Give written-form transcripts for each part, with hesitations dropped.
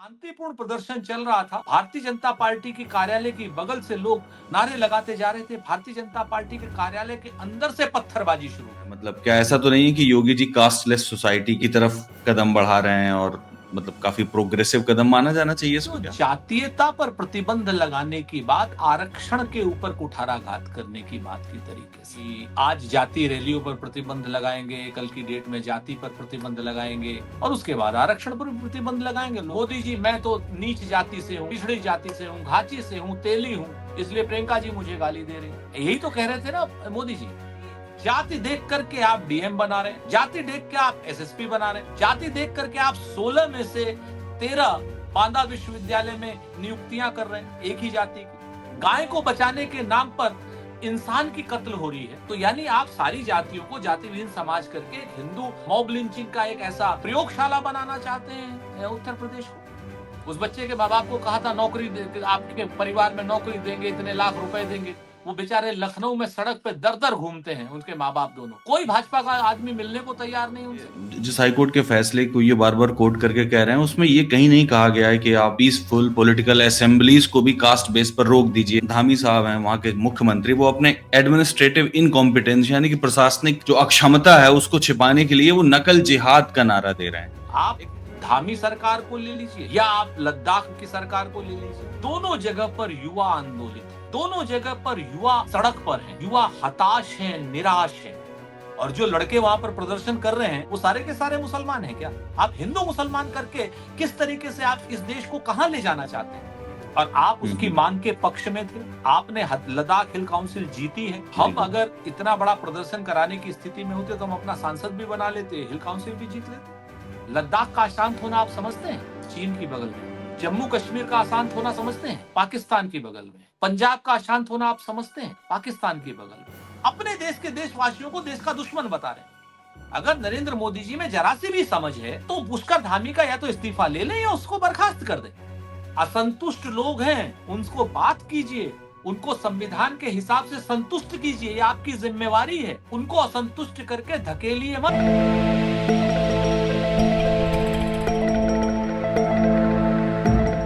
शांतिपूर्ण प्रदर्शन चल रहा था। भारतीय जनता पार्टी की कार्यालय की बगल से लोग नारे लगाते जा रहे थे। भारतीय जनता पार्टी के कार्यालय के अंदर से पत्थरबाजी शुरू हुई। मतलब क्या ऐसा तो नहीं है कि योगी जी कास्टलेस सोसाइटी की तरफ कदम बढ़ा रहे हैं और मतलब काफी प्रोग्रेसिव कदम माना जाना चाहिए इसको तो क्या? जातीयता पर प्रतिबंध लगाने की बात आरक्षण के ऊपर कुठाराघात करने की बात की तरीके से आज जाति रैलियों पर प्रतिबंध लगाएंगे, कल की डेट में जाति पर प्रतिबंध लगाएंगे और उसके बाद आरक्षण पर प्रतिबंध लगाएंगे। मोदी जी, मैं तो नीच जाति से हूँ, पिछड़ी जाति से हूँ, घाची से हूँ, तेली हूँ, इसलिए प्रियंका जी मुझे गाली दे रही। यही तो कह रहे थे ना मोदी जी। जाति देख करके आप डीएम बना रहे हैं, जाति देख के आप एसएसपी बना रहे हैं, जाति देख करके आप 16 में से 13 बांदा विश्वविद्यालय में नियुक्तियां कर रहे हैं एक ही जाति की। गाय को बचाने के नाम पर इंसान की कत्ल हो रही है। तो यानी आप सारी जातियों को जाति विहीन समाज करके हिंदू मॉब लिंचिंग का एक ऐसा प्रयोगशाला बनाना चाहते हैं उत्तर प्रदेश को। उस बच्चे के माँ बाप को कहा था नौकरी आपके परिवार में नौकरी देंगे, इतने लाख रुपए देंगे। वो बेचारे लखनऊ में सड़क पे दर दर घूमते हैं, उनके माँ बाप दोनों। कोई भाजपा का आदमी मिलने को तैयार नहीं उनसे। जिस हाईकोर्ट के फैसले को ये बार बार कोट करके कह रहे हैं उसमें ये कहीं नहीं कहा गया है कि आप पीसफुल पॉलिटिकल असेंबलीज को भी कास्ट बेस पर रोक दीजिए। धामी साहब हैं वहां के मुख्यमंत्री, वो अपने एडमिनिस्ट्रेटिव इनकॉम्पिटेंस यानी कि प्रशासनिक जो अक्षमता है उसको छिपाने के लिए वो नकल जिहाद का नारा दे रहे हैं। आप धामी सरकार को ले लीजिए या आप लद्दाख की सरकार को ले लीजिए, दोनों जगह पर युवा आंदोलित, दोनों जगह पर युवा सड़क पर हैं, युवा हताश हैं, निराश हैं। और जो लड़के वहां पर प्रदर्शन कर रहे हैं वो सारे के सारे मुसलमान हैं क्या? आप हिंदू मुसलमान करके किस तरीके से आप इस देश को कहां ले जाना चाहते हैं? और आप उसकी मांग के पक्ष में थे। आपने लद्दाख हिल काउंसिल जीती है। हम अगर इतना बड़ा प्रदर्शन कराने की स्थिति में होते तो हम अपना सांसद भी बना लेते, हिल काउंसिल भी जीत लेते। लद्दाख का अशांत होना आप समझते हैं? चीन की बगल में। जम्मू कश्मीर का अशांत होना समझते हैं? पाकिस्तान की बगल में। पंजाब का अशांत होना आप समझते हैं? पाकिस्तान की बगल में। अपने देश के देशवासियों को देश का दुश्मन बता रहे हैं। अगर नरेंद्र मोदी जी में जरा सी भी समझ है तो पुष्कर धामी का या तो इस्तीफा ले लें या उसको बर्खास्त कर दें। असंतुष्ट लोग हैं, उनको बात कीजिए, उनको संविधान के हिसाब से संतुष्ट कीजिए, ये आपकी जिम्मेवारी है। उनको असंतुष्ट करके धकेलिए मत।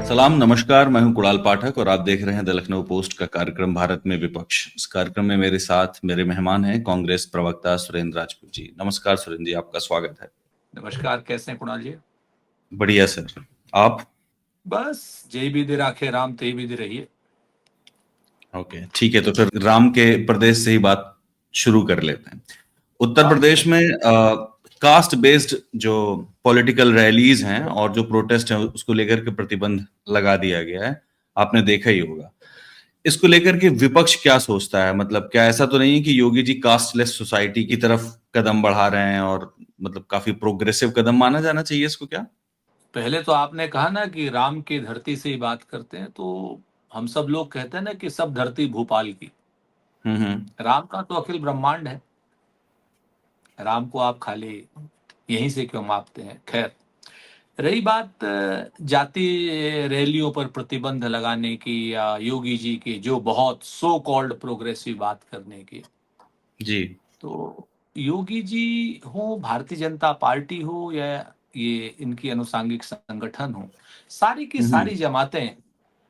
सलाम, नमस्कार। मैं हूं कुणाल पाठक और आप देख रहे हैं द लखनऊ पोस्ट का कार्यक्रम भारत में विपक्ष। इस कार्यक्रम में मेरे साथ मेरे मेहमान हैं कांग्रेस प्रवक्ता सुरेंद्र राजपूत जी। नमस्कार सुरेंद्र जी, आपका स्वागत है। नमस्कार, कैसे हैं कुणाल जी? बढ़िया सर, आप? बस जय भी दे राखे राम ते भी दे रहिए। ओके, ठीक है, तो फिर राम के प्रदेश से ही बात शुरू कर लेते हैं। उत्तर प्रदेश में कास्ट बेस्ड जो पॉलिटिकल रैलीज हैं और जो प्रोटेस्ट हैं उसको लेकर के प्रतिबंध लगा दिया गया है, आपने देखा ही होगा। इसको लेकर के विपक्ष क्या सोचता है? मतलब क्या ऐसा तो नहीं है कि योगी जी कास्टलेस सोसाइटी की तरफ कदम बढ़ा रहे हैं और मतलब काफी प्रोग्रेसिव कदम माना जाना चाहिए इसको क्या? पहले तो आपने कहा ना कि राम की धरती से ही बात करते हैं, तो हम सब लोग कहते हैं ना कि सब धरती भोपाल की। राम का तो अखिल ब्रह्मांड है। राम को आप खाली यहीं से क्यों मापते हैं? खैर, रही बात जाति रैलियों पर प्रतिबंध लगाने की या योगी जी की जो बहुत सो कॉल्ड प्रोग्रेसिव बात करने की, जी, तो योगी जी हो, भारतीय जनता पार्टी हो या ये इनकी अनुसांगिक संगठन हो, सारी की सारी जमातें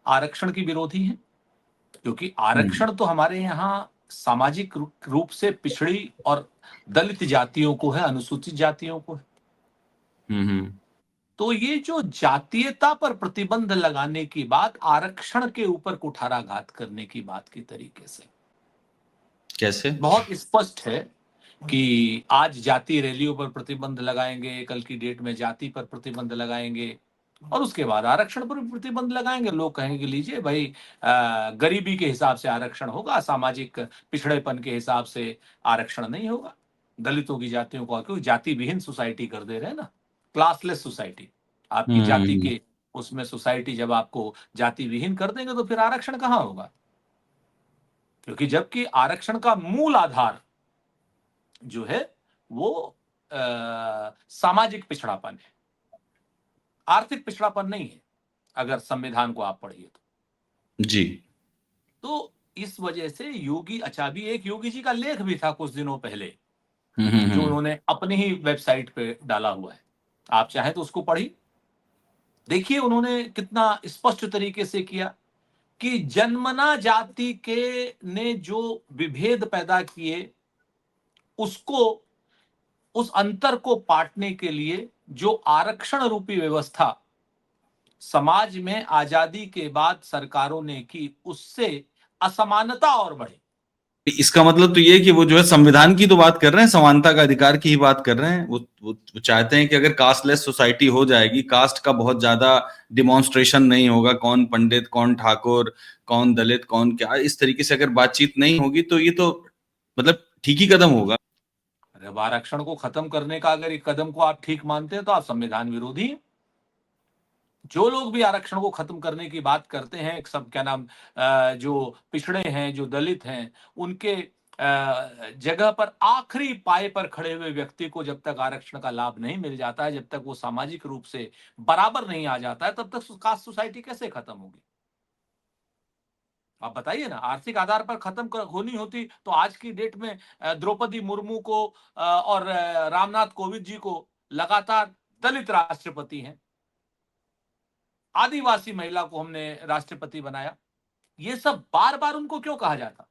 आरक्षण की विरोधी हैं। क्योंकि आरक्षण तो हमारे यहाँ सामाजिक रूप से पिछड़ी और दलित जातियों को है, अनुसूचित जातियों को है। तो ये जो जातीयता पर प्रतिबंध लगाने की बात आरक्षण के ऊपर कुठाराघात करने की बात की तरीके से कैसे? बहुत स्पष्ट है कि आज जाति रैलियों पर प्रतिबंध लगाएंगे, कल की डेट में जाति पर प्रतिबंध लगाएंगे और उसके बाद आरक्षण पर प्रतिबंध लगाएंगे। लोग कहेंगे लीजिए भाई, गरीबी के हिसाब से आरक्षण होगा, सामाजिक पिछड़ेपन के हिसाब से आरक्षण नहीं होगा। दलितों की जातियों को क्योंकि जाति विहीन सोसाइटी कर दे रहे हैं ना, क्लासलेस सोसाइटी। आपकी जाति के उसमें सोसाइटी जब आपको जाति विहीन कर देंगे तो फिर आरक्षण कहाँ होगा? क्योंकि जबकि आरक्षण का मूल आधार जो है वो सामाजिक पिछड़ापन है, आर्थिक पिछड़ापन नहीं है, अगर संविधान को आप पढ़िए जी। तो इस वजह से योगी, अच्छा भी एक योगी जी का लेख भी था कुछ दिनों पहले जो उन्होंने अपनी ही वेबसाइट पे डाला हुआ है, आप चाहें तो उसको पढ़िए। देखिए उन्होंने कितना स्पष्ट तरीके से किया कि जन्मना जाति के ने जो विभेद पैदा किए, उसको, उस अंतर को पाटने के लिए जो आरक्षण रूपी व्यवस्था समाज में आजादी के बाद सरकारों ने की, उससे असमानता और बढ़ी। इसका मतलब तो ये है कि वो जो है संविधान की तो बात कर रहे हैं, समानता का अधिकार की ही बात कर रहे हैं। वो चाहते हैं कि अगर कास्टलेस सोसाइटी हो जाएगी, कास्ट का बहुत ज्यादा डिमॉन्स्ट्रेशन नहीं होगा, कौन पंडित, कौन ठाकुर, कौन दलित, कौन क्या, इस तरीके से अगर बातचीत नहीं होगी तो ये तो मतलब ठीक ही कदम होगा। अब आरक्षण को खत्म करने का अगर एक कदम को आप ठीक मानते हैं तो आप संविधान विरोधी हैं। जो लोग भी आरक्षण को खत्म करने की बात करते हैं, सब क्या नाम, जो पिछड़े हैं, जो दलित हैं, उनके जगह पर आखिरी पाए पर खड़े हुए व्यक्ति को जब तक आरक्षण का लाभ नहीं मिल जाता है, जब तक वो सामाजिक रूप से बराबर नहीं आ जाता है, तब तक कास्ट सोसाइटी कैसे खत्म होगी? आप बताइए ना। आर्थिक आधार पर खत्म होनी होती तो आज की डेट में द्रौपदी मुर्मू को और रामनाथ कोविंद जी को लगातार दलित राष्ट्रपति हैं, आदिवासी महिला को हमने राष्ट्रपति बनाया। ये सब बार बार उनको क्यों कहा जाता?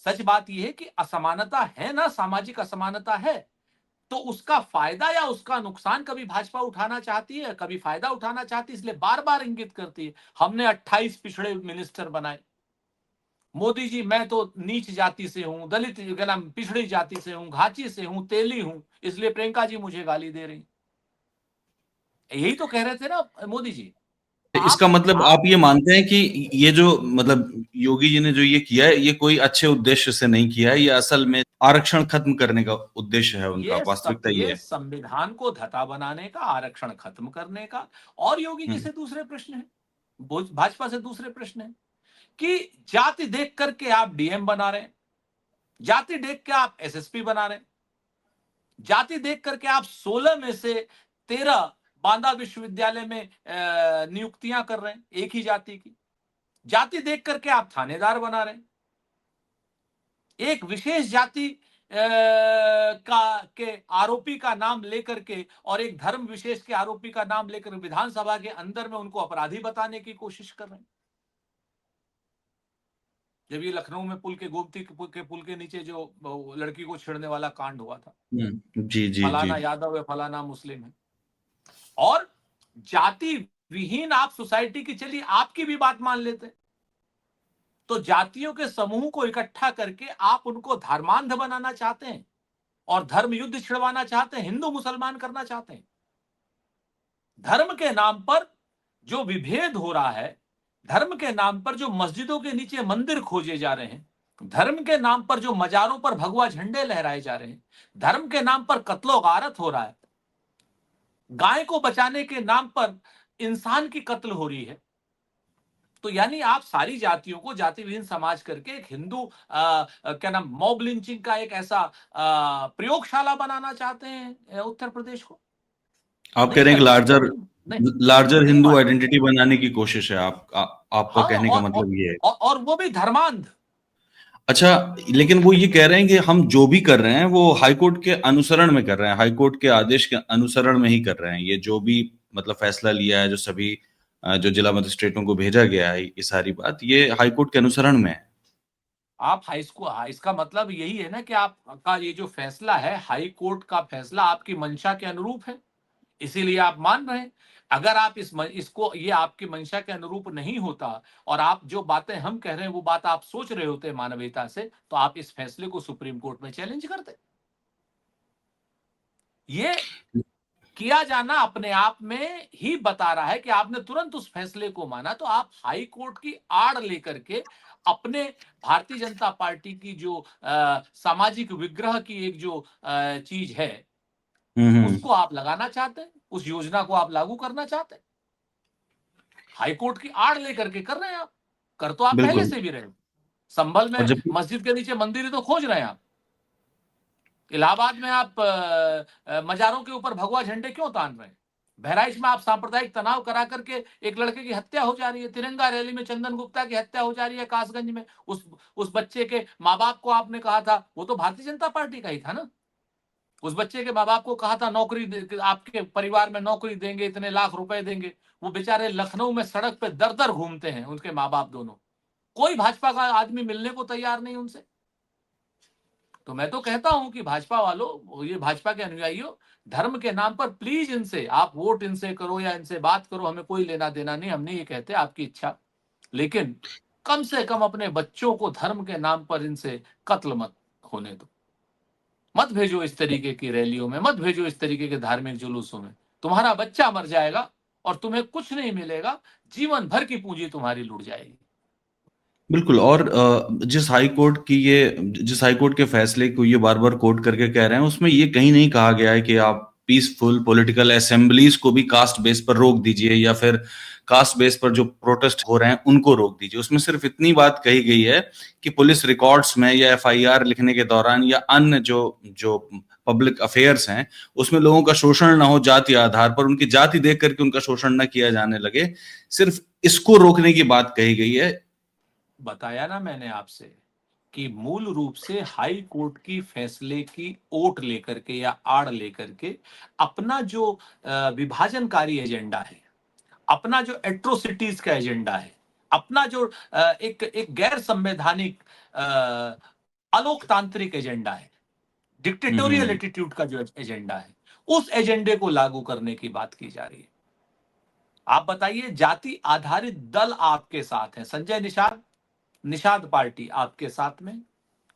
सच बात यह है कि असमानता है ना, सामाजिक असमानता है, तो उसका फायदा या उसका नुकसान कभी भाजपा उठाना चाहती है, कभी फायदा उठाना चाहती है, इसलिए बार बार इंगित करती है। हमने 28 पिछड़े मिनिस्टर बनाए। मोदी जी, मैं तो नीच जाति से हूं, दलित क्या नाम, पिछड़ी जाति से हूं, घाची से हूं, तेली हूं, इसलिए प्रियंका जी मुझे गाली दे रही। यही तो कह रहे थे ना मोदी जी। इसका मतलब आप ये मानते हैं कि ये जो मतलब योगी जी ने जो ये किया है, ये कोई अच्छे उद्देश्य से नहीं किया है, ये असल में आरक्षण खत्म करने का उद्देश्य है उनका, वास्तविकता ये ये है। संविधान को धता बनाने का, आरक्षण खत्म करने का। और योगी जी हम्म। से दूसरे प्रश्न है, भाजपा से दूसरे प्रश्न है कि जाति देख करके आप डीएम बना रहे हैं, जाति देख के आप एसएसपी बना रहे हैं, जाति देख करके आप 16 में से 13 बांदा विश्वविद्यालय में नियुक्तियां कर रहे हैं एक ही जाति की। जाति देख करके आप थानेदार बना रहे हैं। एक विशेष जाति का के आरोपी का नाम लेकर के और एक धर्म विशेष के आरोपी का नाम लेकर विधानसभा के अंदर में उनको अपराधी बताने की कोशिश कर रहे हैं। जब ये लखनऊ में पुल के गोमती के पुल के नीचे जो लड़की को छेड़ने वाला कांड हुआ था, जी जी जी। फलाना यादव है, फलाना मुस्लिम है, और जाति विहीन आप सोसाइटी की, चलिए आपकी भी बात मान लेते हैं, तो जातियों के समूह को इकट्ठा करके आप उनको धर्मांध बनाना चाहते हैं और धर्म युद्ध छिड़वाना चाहते हैं, हिंदू मुसलमान करना चाहते हैं। धर्म के नाम पर जो विभेद हो रहा है, धर्म के नाम पर जो मस्जिदों के नीचे मंदिर खोजे जा रहे हैं, धर्म के नाम पर जो मजारों पर भगवा झंडे लहराए जा रहे हैं, धर्म के नाम पर कत्लो गारत हो रहा है, गाय को बचाने के नाम पर इंसान की कत्ल हो रही है, तो यानी आप सारी जातियों को जाति विहीन समाज करके एक हिंदू क्या नाम, मॉब लिंचिंग का एक ऐसा प्रयोगशाला बनाना चाहते हैं उत्तर प्रदेश को। आप कह नहीं रहे हैं कि कर सकते, लार्जर नहीं, लार्जर नहीं हिंदू मान सकते। आइडेंटिटी बनाने की कोशिश है आपका हाँ, कहने का मतलब ये है। और वो भी धर्मांध। अच्छा, लेकिन वो ये कह रहे हैं कि हम जो भी कर रहे हैं वो हाईकोर्ट के अनुसरण में कर रहे हैं, हाईकोर्ट के आदेश के अनुसरण में ही कर रहे हैं। ये जो भी मतलब फैसला लिया है, जो सभी जो जिला मजिस्ट्रेटों को भेजा गया है, ये सारी बात ये हाईकोर्ट के अनुसरण में है। आप हाई स्कूल, इसका मतलब यही है ना कि आपका ये जो फैसला है, हाई कोर्ट का फैसला आपकी मंशा के अनुरूप है, इसीलिए आप मान रहे हैं। अगर आप इसको, ये आपकी मंशा के अनुरूप नहीं होता और आप जो बातें हम कह रहे हैं वो बात आप सोच रहे होते मानवीयता से, तो आप इस फैसले को सुप्रीम कोर्ट में चैलेंज करते। ये किया जाना अपने आप में ही बता रहा है कि आपने तुरंत उस फैसले को माना, तो आप हाई कोर्ट की आड़ लेकर के अपने भारतीय जनता पार्टी की जो सामाजिक विग्रह की एक जो चीज है, हम्म। उसको आप लगाना चाहते हैं, उस योजना को आप लागू करना चाहते हैं, हाईकोर्ट की आड़ लेकर के कर रहे हैं आप। कर तो आप पहले बिल्कुल। से भी रहे, संभल और में जब मस्जिद के नीचे मंदिर ही तो खोज रहे हैं आप। इलाहाबाद में आप मजारों के ऊपर भगवा झंडे क्यों तान रहे हैं? बहराइच में आप सांप्रदायिक तनाव करा करके एक लड़के की हत्या हो जा रही है, तिरंगा रैली में चंदन गुप्ता की हत्या हो जा रही है कासगंज में, उस बच्चे के माँ बाप को आपने कहा था, वो तो भारतीय जनता पार्टी का ही था ना। उस बच्चे के माँ बाप को कहा था नौकरी आपके परिवार में नौकरी देंगे, इतने लाख रुपए देंगे। वो बेचारे लखनऊ में सड़क पे दर दर घूमते हैं, उनके माँ बाप दोनों। कोई भाजपा का आदमी मिलने को तैयार नहीं उनसे। तो मैं तो कहता हूं कि भाजपा वालों, ये भाजपा के अनुयायियों, धर्म के नाम पर प्लीज इनसे आप वोट इनसे करो या इनसे बात करो, हमें कोई लेना देना नहीं, हम नहीं ये कहते, आपकी इच्छा। लेकिन कम से कम अपने बच्चों को धर्म के नाम पर इनसे कत्ल मत होने दो। मत भेजो इस तरीके की रैलियों में, मत भेजो इस तरीके के धार्मिक जुलूसों में। तुम्हारा बच्चा मर जाएगा और तुम्हें कुछ नहीं मिलेगा, जीवन भर की पूंजी तुम्हारी लुट जाएगी। बिल्कुल। और जिस हाई कोर्ट के फैसले को ये बार बार कोट करके कह रहे हैं, उसमें ये कहीं नहीं कहा गया है कि आप पीसफुल पॉलिटिकल असेंबलीज को भी कास्ट बेस पर रोक दीजिए या फिर कास्ट बेस पर जो प्रोटेस्ट हो रहे हैं उनको रोक दीजिए। उसमें सिर्फ इतनी बात कही गई है कि पुलिस रिकॉर्ड्स में या एफआईआर लिखने के दौरान या अन्य जो जो पब्लिक अफेयर्स हैं उसमें लोगों का शोषण ना हो जाति आधार पर, उनकी जाति देख करके उनका शोषण ना किया जाने लगे, सिर्फ इसको रोकने की बात कही गई है। बताया ना मैंने आपसे कि मूल रूप से हाई कोर्ट की फैसले की ओट लेकर के या आड़ लेकर के अपना जो विभाजनकारी एजेंडा है, अपना जो एट्रोसिटीज का एजेंडा है, अपना जो एक एक गैर संवैधानिक अलोकतांत्रिक एजेंडा है, डिक्टेटोरियल हम्म। एटीट्यूड का जो एजेंडा है, उस एजेंडे को लागू करने की बात की जा रही है। आप बताइए, जाति आधारित दल आपके साथ है, संजय निषाद, निषाद पार्टी आपके साथ में,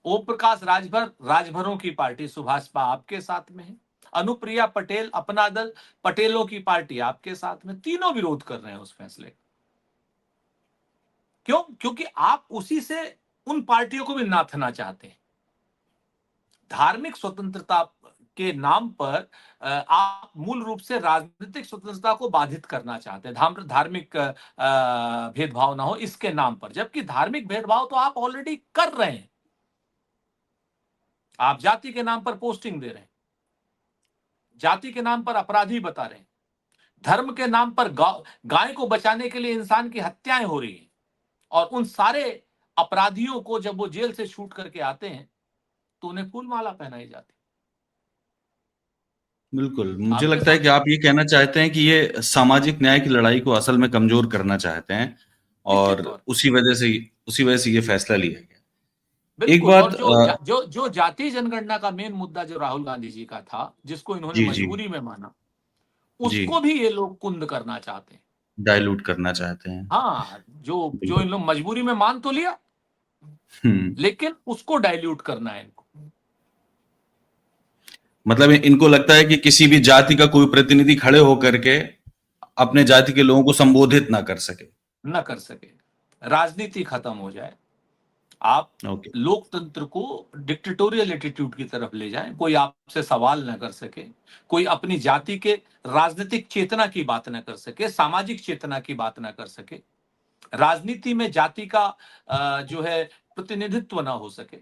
ओम प्रकाश राजभर, राजभरों की पार्टी सुभाषपा आपके साथ में है, अनुप्रिया पटेल अपना दल, पटेलों की पार्टी आपके साथ में, तीनों विरोध कर रहे हैं उस फैसले। क्यों? क्योंकि आप उसी से उन पार्टियों को भी नाथना चाहते हैं। धार्मिक स्वतंत्रता के नाम पर आप मूल रूप से राजनीतिक स्वतंत्रता को बाधित करना चाहते हैं, धार्मिक भेदभाव ना हो इसके नाम पर, जबकि धार्मिक भेदभाव तो आप ऑलरेडी कर रहे हैं। आप जाति के नाम पर पोस्टिंग दे रहे हैं, जाति के नाम पर अपराधी बता रहे हैं, धर्म के नाम पर गाय को बचाने के लिए इंसान की हत्याएं हो रही हैं, और उन सारे अपराधियों को जब वो जेल से छूट करके आते हैं तो उन्हें फूल माला पहनाई जाती। बिल्कुल, मुझे आपके लगता है कि सामने आप ये कहना चाहते हैं कि ये सामाजिक न्याय की लड़ाई को असल में कमजोर करना चाहते हैं निश्चित और तौर उसी वजह से ये फैसला लिया गया। एक बिल्कुल। बात और जो जातीय जनगणना का मेन मुद्दा जो राहुल गांधी जी का था, जिसको इन्होंने जी, जी, मजबूरी में माना, जी, उसको भी ये लोग कुंद करना चाहते हैं। डाइल्यूट करना चाहते हैं। हाँ, जो जो बिल्कुल। इन लोग मजबूरी में मान तो लिया, हुँ, लेकिन उसको डाइल्यूट करना है इनको। मतलब इनको लगता है कि किसी भी जाति का कोई प्रतिनिधि खड़े होकर के अपने जाति के लोगों को संबोधित ना कर सके। न कर सके, राजनीति खत्म हो जाए, आप ओके। लोकतंत्र को डिक्टेटोरियल एटीट्यूड की तरफ ले जाएं, कोई आपसे सवाल न कर सके, कोई अपनी जाति के राजनीतिक चेतना की बात न कर सके, सामाजिक चेतना की बात न कर सके, राजनीति में जाति का जो है प्रतिनिधित्व ना हो सके।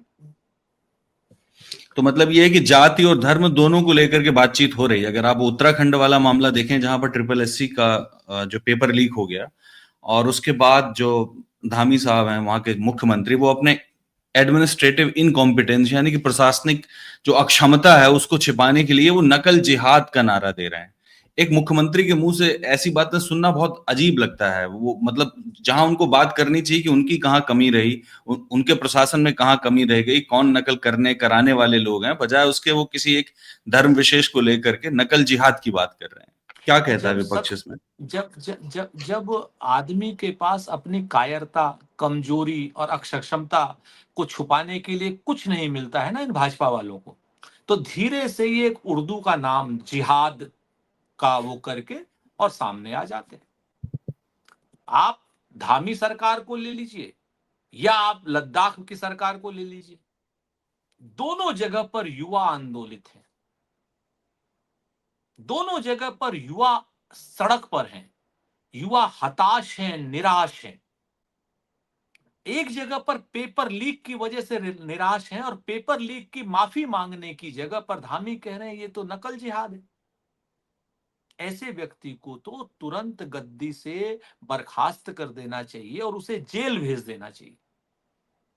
तो मतलब ये है कि जाति और धर्म दोनों को लेकर के बातचीत हो रही है। अगर आप उत्तराखंड वाला मामला देखें जहां पर ट्रिपल एससी का जो पेपर लीक हो गया और उसके बाद जो धामी साहब हैं वहां के मुख्यमंत्री, वो अपने एडमिनिस्ट्रेटिव इनकॉम्पिटेंस यानी कि प्रशासनिक जो अक्षमता है उसको छिपाने के लिए वो नकल जिहाद का नारा दे रहे हैं। एक मुख्यमंत्री के मुंह से ऐसी बातें सुनना बहुत अजीब लगता है। वो मतलब जहां उनको बात करनी चाहिए कि उनकी कहाँ कमी रही, उनके प्रशासन में कहाँ कमी रह गई, कौन नकल करने कराने वाले लोग हैं, बजाय उसके वो किसी एक धर्म विशेष को लेकर के नकल जिहाद की बात कर रहे हैं। क्या कहता है जब विपक्ष सत इसमें? जब आदमी के पास अपनी कायरता, कमजोरी और अक्षमता को छुपाने के लिए कुछ नहीं मिलता है ना इन भाजपा वालों को, तो धीरे से ये एक उर्दू का नाम जिहाद का वो करके और सामने आ जाते हैं। आप धामी सरकार को ले लीजिए या आप लद्दाख की सरकार को ले लीजिए, दोनों जगह पर युवा आंदोलित हैं, दोनों जगह पर युवा सड़क पर हैं, युवा हताश हैं, निराश हैं। एक जगह पर पेपर लीक की वजह से निराश हैं और पेपर लीक की माफी मांगने की जगह पर धामी कह रहे हैं ये तो नकल जिहाद है। ऐसे व्यक्ति को तो तुरंत गद्दी से बर्खास्त कर देना चाहिए और उसे जेल भेज देना चाहिए।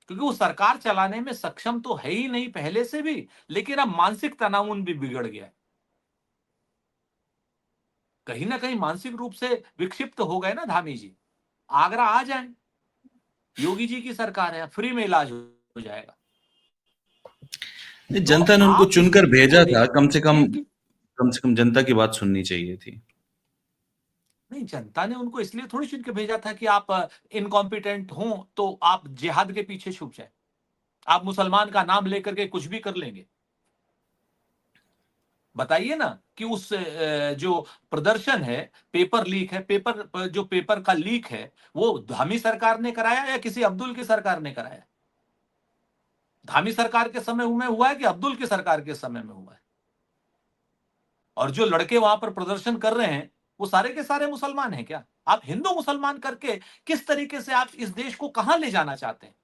क्योंकि वो सरकार चलाने में सक्षम तो है ही नहीं पहले से भी, लेकिन अब मानसिक तनाव भी बिगड़ गया है। कहीं ना कहीं मानसिक रूप से विक्षिप्त हो गए ना धामी जी। आगरा आ जाएं, योगी जी की सरकार है, फ्री में इलाज हो जाएगा। तो जनता ने उनको आप इस चुनकर चीज को भेजा था, देखिए कि कम से कम जनता की बात सुननी चाहिए थी। नहीं, जनता ने उनको इसलिए थोड़ी चुन के भेजा था कि आप इनकॉम्पिटेंट हो तो आप जिहाद के पीछे छुप जाए, आप मुसलमान का नाम लेकर के कुछ भी कर लेंगे। बताइए ना कि उस जो प्रदर्शन है, पेपर लीक है, जो पेपर का लीक है, वो धामी सरकार ने कराया या किसी अब्दुल की सरकार ने कराया? धामी सरकार के समय में हुआ है कि अब्दुल की सरकार के समय में हुआ है? और जो लड़के वहां पर प्रदर्शन कर रहे हैं वो सारे के सारे मुसलमान हैं क्या? आप हिंदू मुसलमान करके किस तरीके से आप इस देश को कहां ले जाना चाहते हैं?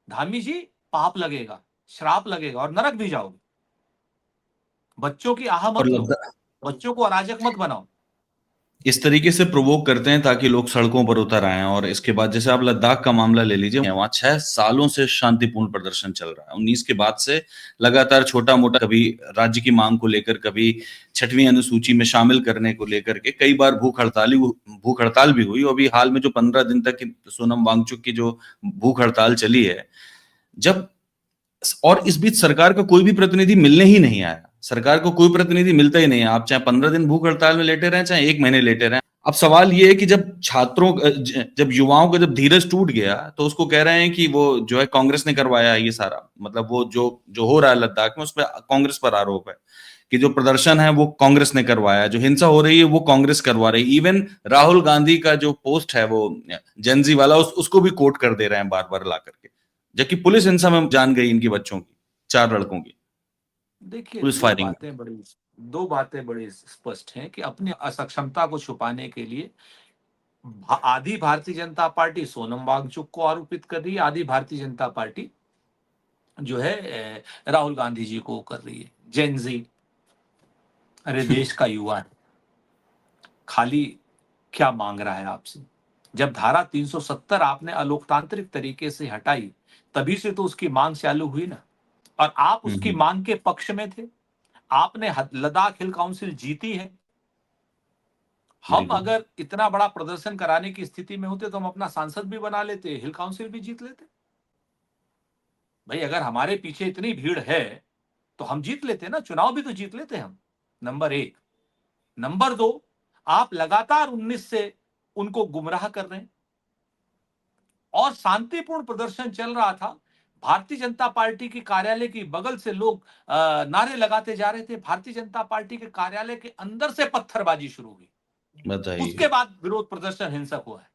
धामी जी, पाप लगेगा, श्राप लगेगा और नरक भी जाओगे। बच्चों की आह और मत लो, बच्चों को अराजक मत बनाओ। इस तरीके से प्रोवोक करते हैं ताकि लोग सड़कों पर उतर आए। और इसके बाद जैसे आप लद्दाख का मामला ले लीजिए, वहां 6 सालों से शांतिपूर्ण प्रदर्शन चल रहा है। 19 के बाद से लगातार छोटा मोटा, कभी राज्य की मांग को लेकर, कभी 6वीं अनुसूची में शामिल करने को लेकर के कई बार भूख हड़ताल भी हुई। अभी हाल में जो 15 दिन तक की सोनम वांगचुक की जो भूख हड़ताल चली है, जब और इस बीच सरकार का कोई भी प्रतिनिधि मिलने ही नहीं आया। सरकार को कोई प्रतिनिधि मिलता ही नहीं है। आप चाहे 15 दिन भूख हड़ताल में लेटे रहें, चाहे 1 महीने लेटे रहें। अब सवाल ये है कि जब युवाओं का जब धीरज टूट गया, तो उसको कह रहे हैं कि वो जो है कांग्रेस ने करवाया है ये सारा। मतलब वो जो जो हो रहा है लद्दाख में, उसमें कांग्रेस पर आरोप है कि जो प्रदर्शन है वो कांग्रेस ने करवाया, जो हिंसा हो रही है वो कांग्रेस करवा रही है। इवन राहुल गांधी का जो पोस्ट है वो जेनजी वाला, उसको भी कोट कर दे रहे हैं बार बार ला करके, जबकि पुलिस हिंसा में जान गई इनकी बच्चों की, 4 लड़कों की देखिए, पुलिस फायरिंग। दो बातें बड़ी स्पष्ट हैं कि अपनी असक्षमता को छुपाने के लिए आधी भारतीय जनता पार्टी सोनम वांगचुक को आरोपित कर रही है, आधी भारतीय जनता पार्टी जो है राहुल गांधी जी को कर रही है। जेनजी, अरे देश का युवा है, खाली क्या मांग रहा है आपसे? जब धारा 370 आपने अलोकतांत्रिक तरीके से हटाई, तभी से तो उसकी मांग चालू हुई ना। और आप उसकी हम्म, मांग के पक्ष में थे। आपने लद्दाख हिल काउंसिल जीती है। हम बिल्कुल। अगर इतना बड़ा प्रदर्शन कराने की स्थिति में होते तो हम अपना सांसद भी बना लेते, हिल काउंसिल भी जीत लेते। भाई, अगर हमारे पीछे इतनी भीड़ है तो हम जीत लेते ना, चुनाव भी तो जीत लेते हम। नंबर एक। नंबर दो, आप लगातार 19 से उनको गुमराह कर रहे हैं और शांतिपूर्ण प्रदर्शन चल रहा था। भारतीय जनता पार्टी की कार्यालय की बगल से लोग नारे लगाते जा रहे थे। भारतीय जनता पार्टी के कार्यालय के अंदर से पत्थरबाजी शुरू हुई। उसके बताइए। बाद विरोध प्रदर्शन हिंसक हुआ है।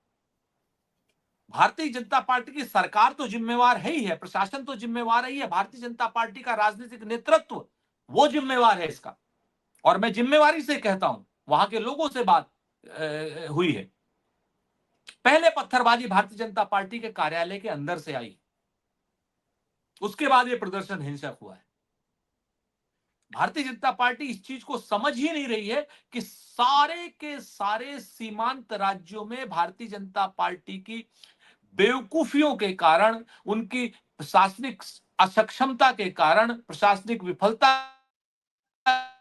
भारतीय जनता पार्टी की सरकार तो जिम्मेवार है ही है, प्रशासन तो जिम्मेवार ही है, भारतीय जनता पार्टी का राजनीतिक नेतृत्व वो जिम्मेवार है इसका। और मैं जिम्मेवारी से कहता हूं, वहां के लोगों से बात हुई है। पहले पत्थरबाजी भारतीय जनता पार्टी के कार्यालय के अंदर से आई, उसके बाद ये प्रदर्शन हिंसक हुआ है। भारतीय जनता पार्टी इस चीज को समझ ही नहीं रही है कि सारे के सारे सीमांत राज्यों में भारतीय जनता पार्टी की बेवकूफियों के कारण, उनकी प्रशासनिक असक्षमता के कारण, प्रशासनिक विफलता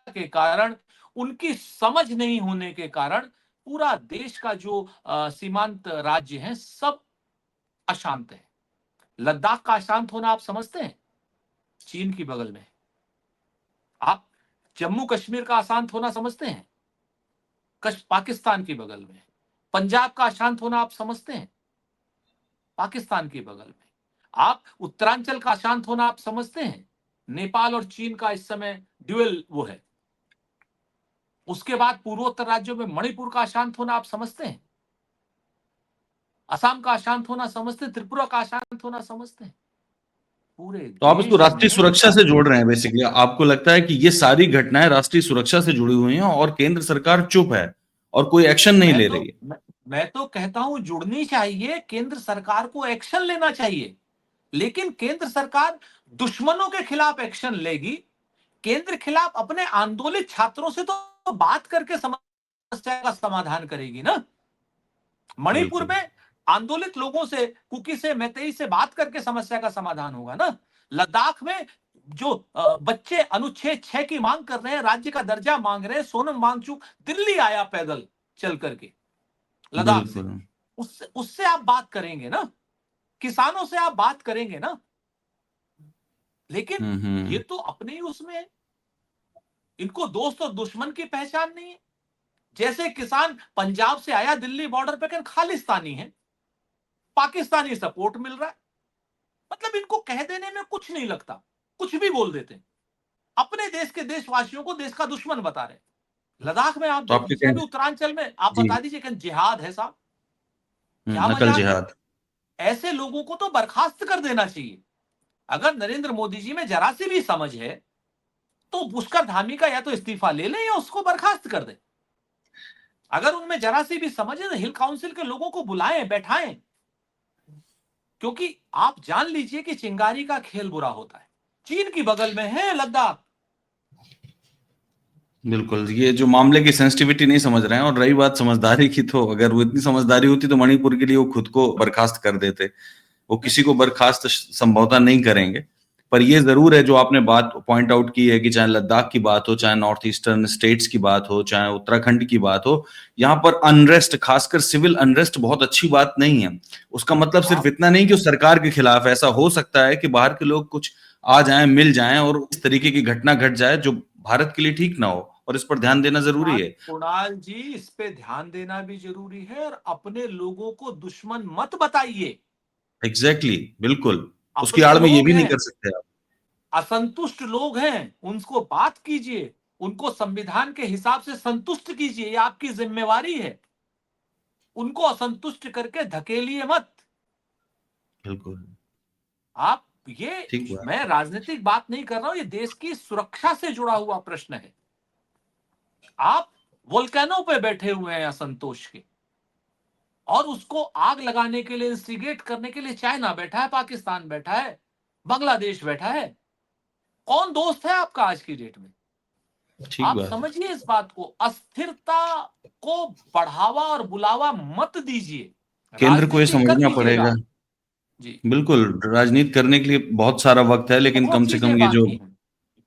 के कारण, उनकी समझ नहीं होने के कारण पूरा देश का जो सीमांत राज्य है सब अशांत है। लद्दाख का अशांत होना आप समझते हैं? चीन की बगल में। आप जम्मू कश्मीर का अशांत होना समझते हैं? पाकिस्तान की बगल में। पंजाब का अशांत होना आप समझते हैं? पाकिस्तान की बगल में। आप उत्तरांचल का अशांत होना आप समझते हैं? नेपाल और चीन का इस समय ड्यूअल वो है। उसके बाद पूर्वोत्तर राज्यों में मणिपुर का अशांत होना आप समझते हैं? असम का अशांत होना समझते हैं? त्रिपुरा का अशांत होना समझते हैं? पूरे तो आप इसको देश राष्ट्रीय में सुरक्षा से जोड़ रहे हैं बेसिकली। आपको लगता है कि ये सारी घटनाएं राष्ट्रीय सुरक्षा से जुड़ी हुई हैं और केंद्र सरकार चुप है और कोई एक्शन नहीं मैं ले तो रही है। मैं तो कहता हूं जुड़नी चाहिए, केंद्र सरकार को एक्शन लेना चाहिए। लेकिन केंद्र सरकार दुश्मनों के खिलाफ एक्शन लेगी, केंद्र खिलाफ अपने आंदोलित छात्रों से तो बात करके समस्या का समाधान करेगी ना। मणिपुर बिल्कुल। में आंदोलित लोगों से, कुकी से, मैतेई से बात करके समस्या का समाधान होगा ना। लद्दाख में जो बच्चे अनुच्छेद 6 की मांग कर रहे हैं, राज्य का दर्जा मांग रहे हैं, सोनम वांगचुक दिल्ली आया पैदल चल करके लद्दाख से, बिल्कुल। उससे आप बात करेंगे ना, किसानों से आप बात करेंगे ना। लेकिन ये तो अपने ही उसमें है, इनको दोस्त और दुश्मन की पहचान नहीं है। जैसे किसान पंजाब से आया दिल्ली बॉर्डर पे, कहन खालिस्तानी है, पाकिस्तानी सपोर्ट मिल रहा है, मतलब इनको कह देने में कुछ नहीं लगता, कुछ भी बोल देते हैं, अपने देश के देशवासियों को देश का दुश्मन बता रहे। लद्दाख में आप तो आपके जितने भी उत्तरांचल में आप जी। बता दीजिए कि जिहाद है साहब, क्या नकल मजाक है? जिहाद। ऐसे लोगों को तो बर्खास्त कर देना चाहिए। अगर नरेंद्र मोदी जी में जरा सी भी समझ है तो पुष्कर धामी का या तो इस्तीफा ले लें या उसको बर्खास्त कर दें। अगर उनमें जरा सी भी समझ है तो हिल काउंसिल के लोगों को बुलाएं, बैठाएं, क्योंकि आप जान लीजिए कि चिंगारी का खेल बुरा होता है। चीन की बगल में है लद्दाख। बिल्कुल, ये जो मामले की सेंसिटिविटी नहीं समझ रहे हैं। और रही बात समझदारी की, तो अगर वो इतनी समझदारी होती तो मणिपुर के लिए वो खुद को बर्खास्त कर देते। वो किसी को बर्खास्त संभवतः नहीं करेंगे। पर ये जरूर है जो आपने बात पॉइंट आउट की है कि चाहे लद्दाख की बात हो, चाहे नॉर्थ ईस्टर्न स्टेट्स की बात हो, चाहे उत्तराखंड की बात हो, यहाँ पर अनरेस्ट, खासकर सिविल अनरेस्ट बहुत अच्छी बात नहीं है। उसका मतलब सिर्फ इतना नहीं कि वो सरकार के खिलाफ, ऐसा हो सकता है कि बाहर के लोग कुछ आ जाएं, मिल जाएं और इस तरीके की घटना घट जाए जो भारत के लिए ठीक ना हो, और इस पर ध्यान देना जरूरी है। कुणाल जी, इस पे ध्यान देना भी जरूरी है, और अपने लोगों को दुश्मन मत बताइए। एग्जैक्टली, बिल्कुल। उसकी अपने आड़ में ये लोग भी नहीं हैं, कर सकते आप। असंतुष्ट लोग हैं, उनको बात कीजिए, उनको संविधान के हिसाब से संतुष्ट कीजिए, ये आपकी जिम्मेवारी है। उनको असंतुष्ट करके धकेलिए मत। बिल्कुल आप ये, ठीक बात। मैं राजनीतिक बात नहीं कर रहा हूं, ये देश की सुरक्षा से जुड़ा हुआ प्रश्न है। आप वोल्केनो पे बैठे हुए हैं असंतोष के, और उसको आग लगाने के लिए, इंस्टिगेट करने के लिए चाइना बैठा है, पाकिस्तान बैठा है, बांग्लादेश बैठा है। कौन दोस्त है आपका आज की डेट में? ठीक आप बात है। समझिए इस बात को, अस्थिरता को बढ़ावा और बुलावा मत दीजिए। केंद्र को ये राजनीति कर समझना पड़ेगा। लीजिएगा जी, बिल्कुल, राजनीति करने के लिए बहुत सारा वक्त है, लेकिन बहुत कम से चीजें कम ये जो, बाकी हैं।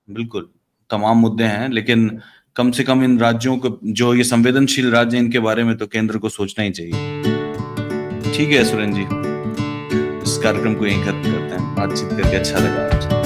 बिल्कुल, तमाम मुद्दे हैं, लेकिन कम से कम इन राज्यों को, जो ये संवेदनशील राज्य, इनके बारे में तो केंद्र को सोचना ही चाहिए। ठीक है सुरेंद्र जी, इस कार्यक्रम को यहीं खत्म करते हैं। बातचीत करके अच्छा लगा।